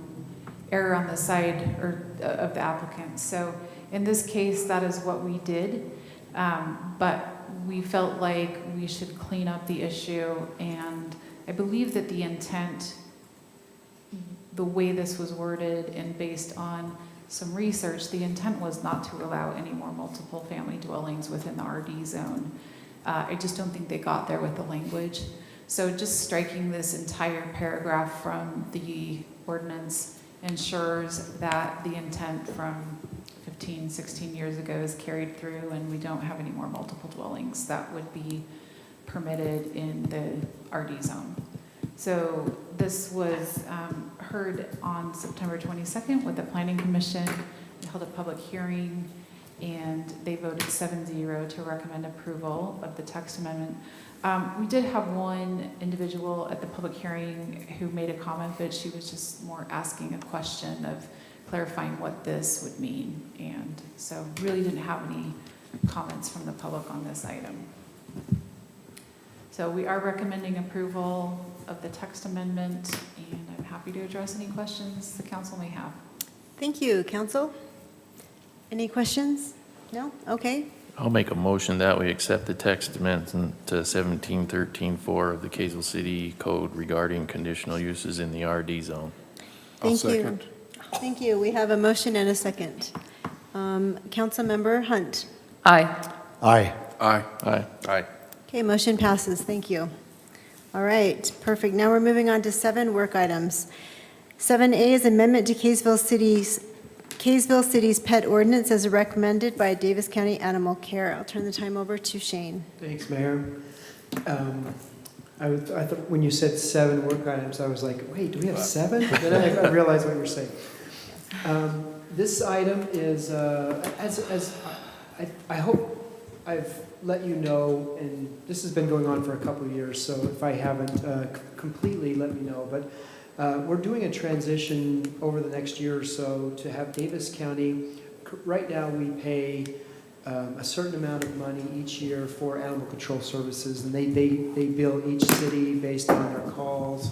err on the side of the applicant. So In this case, that is what we did, but we felt like we should clean up the issue, and I believe that the intent, the way this was worded and based on some research, the intent was not to allow any more multiple family dwellings within the RD zone. I just don't think they got there with the language. So just striking this entire paragraph from the ordinance ensures that the intent from 15, 16 years ago is carried through, and we don't have any more multiple dwellings that would be permitted in the RD zone. So this was heard on September 22nd with the Planning Commission. We held a public hearing, and they voted 7-0 to recommend approval of the text amendment. We did have one individual at the public hearing who made a comment, but she was just more asking a question of clarifying what this would mean. And so really didn't have any comments from the public on this item. So we are recommending approval of the text amendment, and I'm happy to address any questions the council may have.
Thank you, council. Any questions? No? Okay.
I'll make a motion that we accept the text amendment to 1713-4 of the Kaysville City Code regarding conditional uses in the RD zone.
Thank you. Thank you. We have a motion and a second. Councilmember Hunt.
Aye.
Aye.
Aye.
Aye.
Aye.
Okay, motion passes. Thank you. All right, perfect. Now we're moving on to 7 work items. 7A is amendment to Kaysville City's pet ordinance as recommended by Davis County Animal Care. I'll turn the time over to Shane.
Thanks, Mayor. I thought when you said 7 work items, I was like, wait, do we have 7? Then I realized what you were saying. This item is, I hope I've let you know, and this has been going on for a couple of years, so if I haven't completely, let me know. But we're doing a transition over the next year or so to have Davis County, right now we pay a certain amount of money each year for animal control services, and they bill each city based on their calls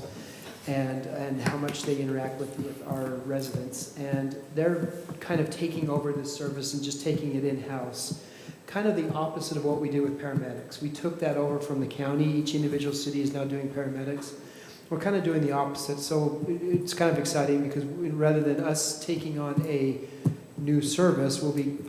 and how much they interact with our residents. And they're kind of taking over this service and just taking it in-house. Kind of the opposite of what we do with paramedics. We took that over from the county. Each individual city is now doing paramedics. We're kind of doing the opposite. So it's kind of exciting because rather than us taking on a new service, we'll be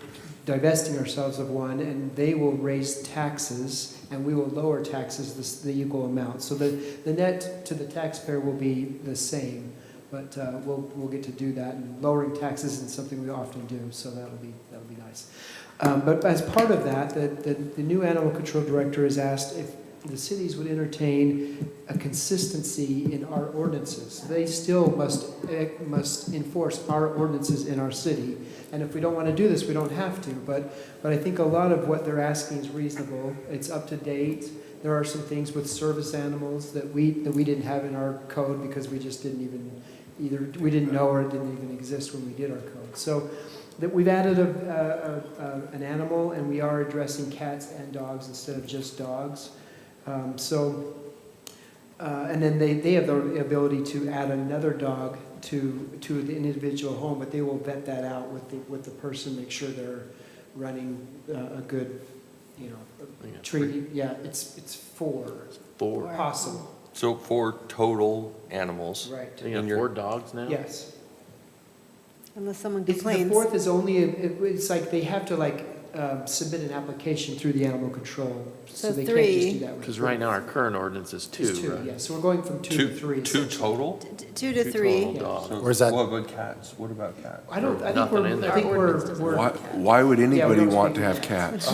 divesting ourselves of one, and they will raise taxes and we will lower taxes the equal amount. So the net to the taxpayer will be the same, but we'll get to do that. And lowering taxes is something we often do, so that'll be nice. But as part of that, the new animal control director has asked if the cities would entertain a consistency in our ordinances. They still must enforce our ordinances in our city. And if we don't want to do this, we don't have to. But I think a lot of what they're asking is reasonable. It's up to date. There are some things with service animals that we didn't have in our code because we just didn't even we didn't know or it didn't even exist when we did our code. So that we've added an animal, and we are addressing cats and dogs instead of just dogs. And then they have the ability to add another dog to the individual home, but they will vet that out with the person, make sure they're running a good, treaty. Yeah, it's 4 possible.
So 4 total animals.
Right.
You have 4 dogs now?
Yes.
Unless someone
The
complains.
4th is only, it's like they have to submit an application through the animal control.
So
they
3.
can't just do that.
Because right now our current ordinance is 2,
It's 2,
right?
yeah. So we're going from 2 to 3.
2 total?
2 to 3.
total dogs.
So
Where's that?
What about cats? What about cats?
I think
Nothing in there.
we're
Why would anybody
don't
want
speak
to have
to
cats?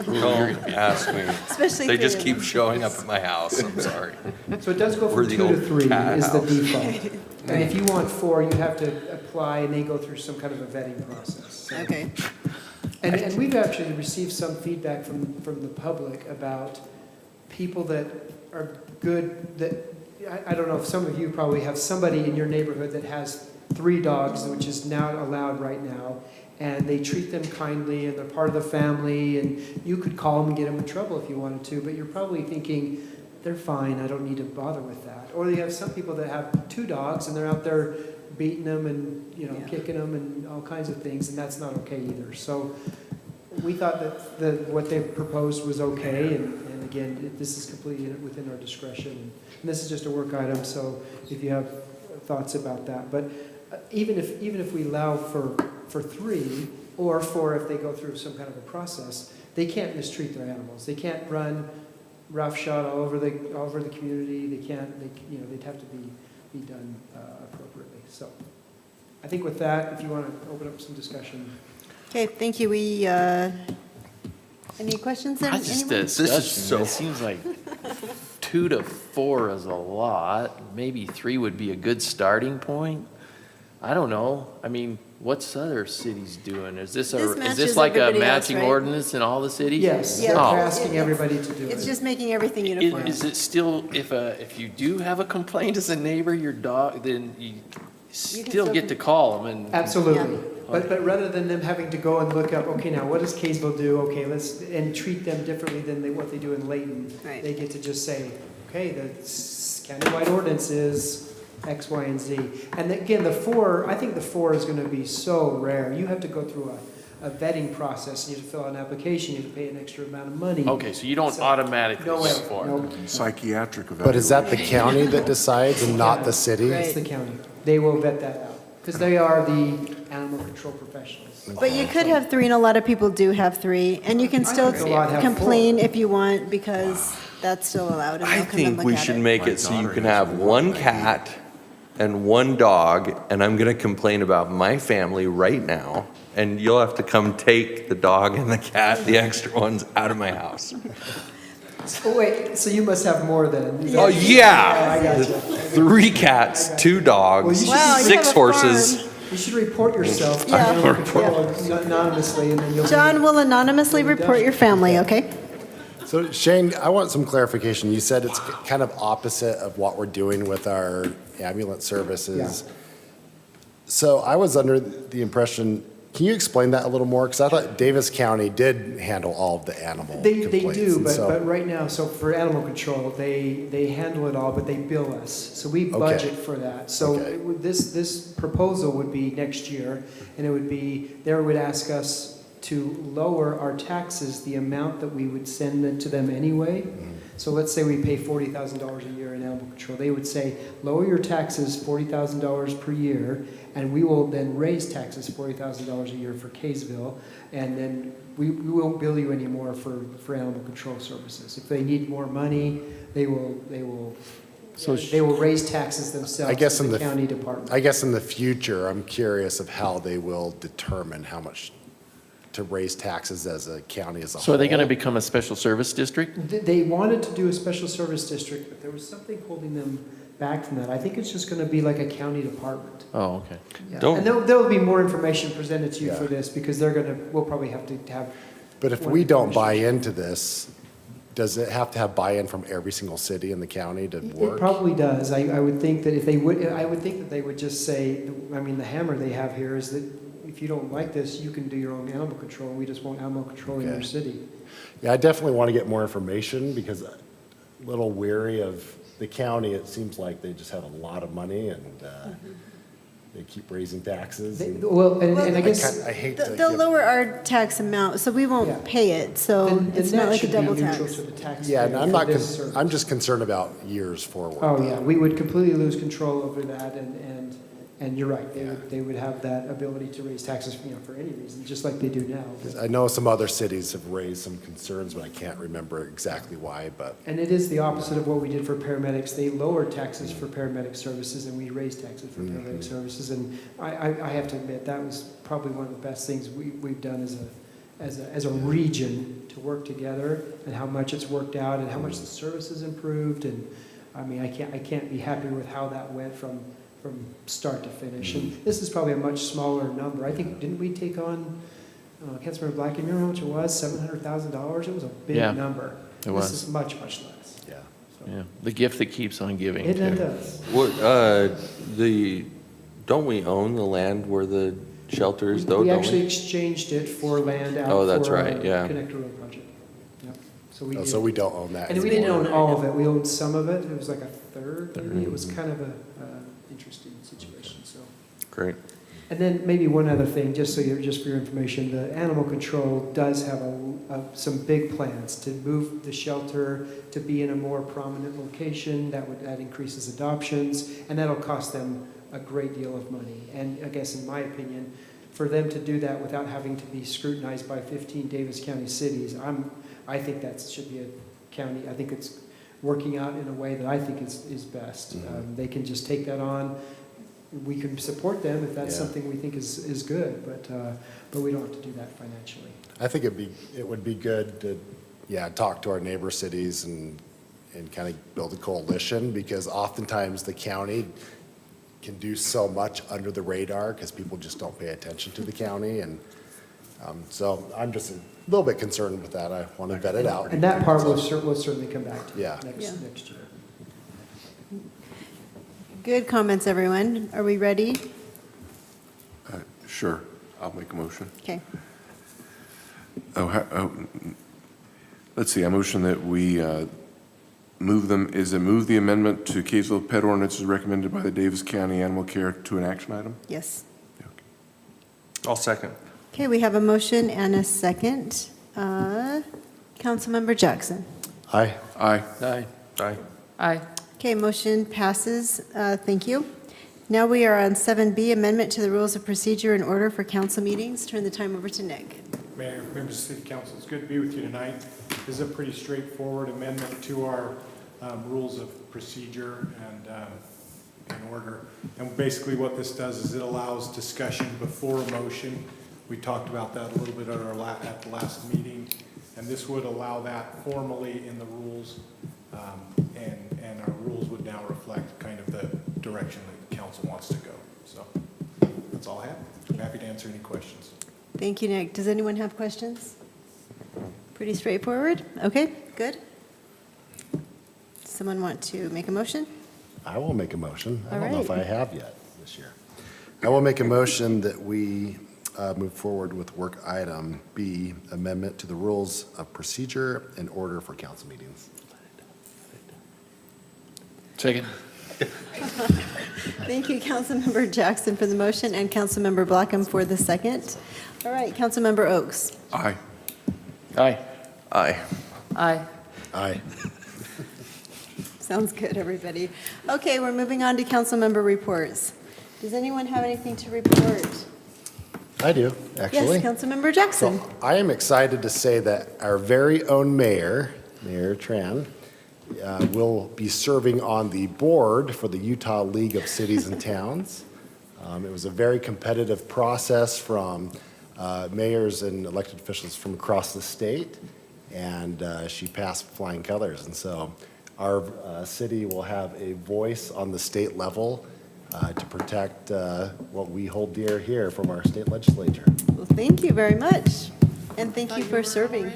Don't ask me.
Especially
They
3
just
of
keep
them.
showing up at my house. I'm sorry.
So it does go
We're
from
the
2 to
old
3
cat
is the
house.
default. And if you want 4, you have to apply, and they go through some kind of a vetting process. So-
Okay.
And we've actually received some feedback from the public about people that are good, that, I don't know if some of you probably have somebody in your neighborhood that has 3 dogs, which is not allowed right now, and they treat them kindly, and they're part of the family, and you could call them and get them in trouble if you wanted to, but you're probably thinking, they're fine, I don't need to bother with that. Or you have some people that have 2 dogs, and they're out there beating them and,
Yeah.
kicking them and all kinds of things, and that's not okay either. So we thought that what they proposed was okay, and again, this is completely within our discretion. And this is just a work item, so if you have thoughts about that. But even if we allow for 3, or 4 if they go through some kind of a process, they can't mistreat their animals. They can't run roughshod all over the community. They'd have to be done appropriately. So I think with that, if you want to open up some discussion.
Okay, thank you. Any questions?
That's just
Anyone?
discussion. It seems like 2 to 4 is a lot. Maybe 3 would be a good starting point. I don't know. I mean, what's other cities doing? Is this
matches
like a
everybody else,
matching
right?
ordinance in all the cities?
Yes,
Yeah.
they're
Oh.
asking everybody to do it.
It's just making everything uniform.
Is it still, if you do have a complaint as a neighbor, your dog, then you still get to call them and.
Absolutely.
Yeah.
But rather than them having to go and look up, okay, now what does Kaysville do? Okay, and treat them differently than what they do in Layton.
Right.
They get to just say, okay, the countywide ordinance is X, Y, and Z. And again, I think the 4 is going to be so rare. You have to go through a vetting process. You have to fill out an application. You have to pay an extra amount of money.
Okay, so you don't
So,
automatically
No way.
support.
No,
Psychiatric evaluation.
But is that the county that decides and not the city?
Right.
it's the county. They will vet that out because they are the animal control professionals.
But you could have 3, and a lot of people do have 3, and you can still
think a lot have
complain if you want, because that's still allowed, and
I
they'll come and
think
look
we
at
should
it.
make it so you can have 1 cat and 1 dog, and I'm gonna complain about my family right now, and you'll have to come take the dog and the cat, the extra ones, out of my house.
Oh, wait, so you must have more then? Is
Oh,
that-
yeah!
I got you.
3 cats, 2 dogs,
Well, you should-
Wow, you
6
have a
horses.
farm.
You should report yourself to
Yeah.
animal control anonymously, and then you'll.
John will anonymously report your family, okay?
So Shane, I want some clarification. You said it's kind of opposite of what we're doing with our ambulance services. So I was under the impression, can you explain that a little more? Because I thought Davis County did handle all of the animal
They
complaints.
do,
and so-
but right now, so for animal control, they handle it all, but they bill us. So we budget for that. So
Okay.
this proposal would be next year, and it would be, they would ask us to lower our taxes, the amount that we would send it to them anyway. So let's say we pay $40,000 a year in animal control. They would say, lower your taxes $40,000 per year, and we will then raise taxes $40,000 a year for Kaysville, and then we won't bill you anymore for animal control services. If they need more money, they will raise taxes themselves
I guess
to
in
the
the-
county department.
I guess in the future, I'm curious of how they will determine how much to raise taxes as a county as a whole.
So are they gonna become a special service district?
They wanted to do a special service district, but there was something holding them back from that. I think it's just going to be like a county department.
Oh, okay.
Yeah.
Don't-
And there'll be more information presented to you for
Yeah.
this, because we'll probably have to have.
But if
more
we don't
information.
buy into this, does it have to have buy-in from every single city in the county to work?
It probably does. I would think that I would think that they would just say, I mean, the hammer they have here is that if you don't like this, you can do your own animal control. We just want animal control in your
Okay.
city.
Yeah, I definitely want to get more information because I'm a little weary of the county. It seems like they just have a lot of money and they keep raising taxes. and
Well, and I guess.
I hate to
They'll
give-
lower our tax amount, so we
Yeah.
won't pay it, so
then
it's
that
not like a
should be
double
neutral
tax.
to the taxpayer
Yeah, and I'm
for
not,
this service.
I'm just concerned about years forward.
Oh, yeah, we would completely lose control over that, and you're right,
Yeah.
they would have that ability to raise taxes, for any reason, just like they do now.
I know some other cities have raised some concerns, but I can't remember exactly why, but
And it is the opposite of what we did for paramedics. They lowered taxes for paramedic services, and we raised taxes for paramedic services. And I have to admit, that was probably one of the best things we've done as a region, to work together, and how much it's worked out, and how much the service has improved. And I mean, I can't be happy with how that went from start to finish. And this is probably a much smaller number. I think, didn't we take on, I can't remember, Blackie, remember how much it was? $700,000? It was a big
Yeah,
number.
it was.
This is much, much less.
yeah.
So-
Yeah, the gift that keeps on giving,
It
too.
does.
What, don't we own the land where the shelter is though,
We
don't
actually
we?
exchanged it for land out
Oh, that's
for our
right, yeah.
Connector Road project. Yep. So we
Oh,
did.
so we don't own that
And we didn't own
anymore.
all of it. We owned some of it. It was like a third, maybe. It was kind of a interesting situation, so.
Great.
And then maybe one other thing, just for your information, the animal control does have some big plans to move the shelter to be in a more prominent location. That increases adoptions, and that'll cost them a great deal of money. And I guess in my opinion, for them to do that without having to be scrutinized by 15 Davis County cities, I think that should be a county. I think it's working out in a way that I think is best. They can just take that on. We can support them if that's something we think is good, but we don't have to do that financially.
I think it would be good to, talk to our neighbor cities and kind of build a coalition, because oftentimes the county can do so much under the radar because people just don't pay attention to the county. And so I'm just a little bit concerned with that. I want to vet it out.
And that part will certainly come back to
Yeah.
next year.
Good comments, everyone. Are we ready?
Sure, I'll make a motion.
Okay.
Let's see, I motion that we move the amendment to Kaysville pet ordinance as recommended by the Davis County Animal Care to an action item?
Yes.
I'll second.
Okay, we have a motion and a second. Councilmember Jackson.
Aye.
Aye.
Aye. Aye.
Aye.
Okay, motion passes. Thank you. Now we are on 7B, Amendment to the Rules of Procedure and Order for Council Meetings. Turn the time over to Nick.
Mayor, members of the City Council, it's good to be with you tonight. This is a pretty straightforward amendment to our rules of procedure and order. And basically what this does is it allows discussion before a motion. We talked about that a little bit at the last meeting, and this would allow that formally in the rules, and our rules would now reflect kind of the direction that the council wants to go. So that's all I have. I'm happy to answer any questions.
Thank you, Nick. Does anyone have questions? Pretty straightforward. Okay, good. Someone want to make a motion?
I will make a motion. I
All
don't know if
right.
I have yet this year. I will make a motion that we move forward with work item B, amendment to the rules of procedure and order for council meetings.
Second.
Thank you, Councilmember Jackson for the motion and Councilmember Blackham for the second. All right, Councilmember Oaks.
Aye.
Aye.
Aye.
Aye.
Aye.
Sounds good, everybody. Okay, we're moving on to councilmember reports. Does anyone have anything to report?
I do, actually.
Yes, Councilmember Jackson.
So I am excited to say that our very own mayor, Mayor Tran, will be serving on the board for the Utah League of Cities and Towns. It was a very competitive process from mayors and elected officials from across the state, and she passed flying colors. And so our city will have a voice on the state level to protect what we hold dear here from our state legislature.
Well, thank you very much, and thank you for serving.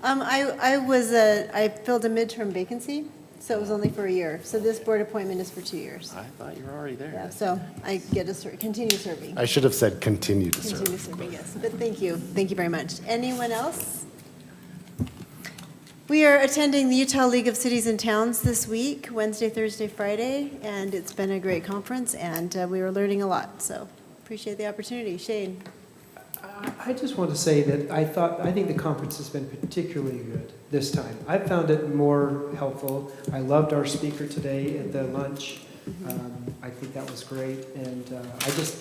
I filled a midterm vacancy, so it was only for a year. So this board appointment is for 2 years.
I thought you were already there.
Yeah, so I get to continue serving.
I should have said continue to serve.
Continue serving, yes. But thank you. Thank you very much. Anyone else? We are attending the Utah League of Cities and Towns this week, Wednesday, Thursday, Friday, and it's been a great conference, and we were learning a lot. So appreciate the opportunity. Shane?
I just want to say that I think the conference has been particularly good this time. I found it more helpful. I loved our speaker today at the lunch. I think that was great, and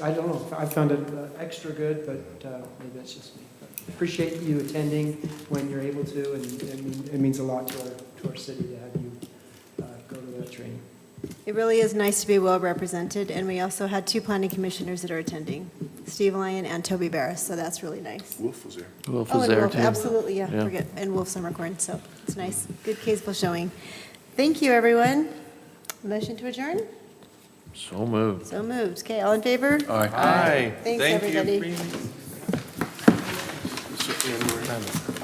I don't know, I found it extra good, but maybe that's just me. But appreciate you attending when you're able to, and it means a lot to our city to have you go to that training.
It really is nice to be well represented, and we also had 2 planning commissioners that are attending, Steve Lyon and Toby Barris, so that's really nice.
Wolf was there.
Wolf
Oh,
was
and
there
Wolf,
too.
absolutely, yeah,
Yeah.
forget, and Wolf Summercorn, so it's nice. Good Kaysville showing. Thank you, everyone. Motion to adjourn?
So moved.
So moved. Okay, all in favor?
Aye.
Aye.
Thanks,
Thank you.
everybody.
So, and we're-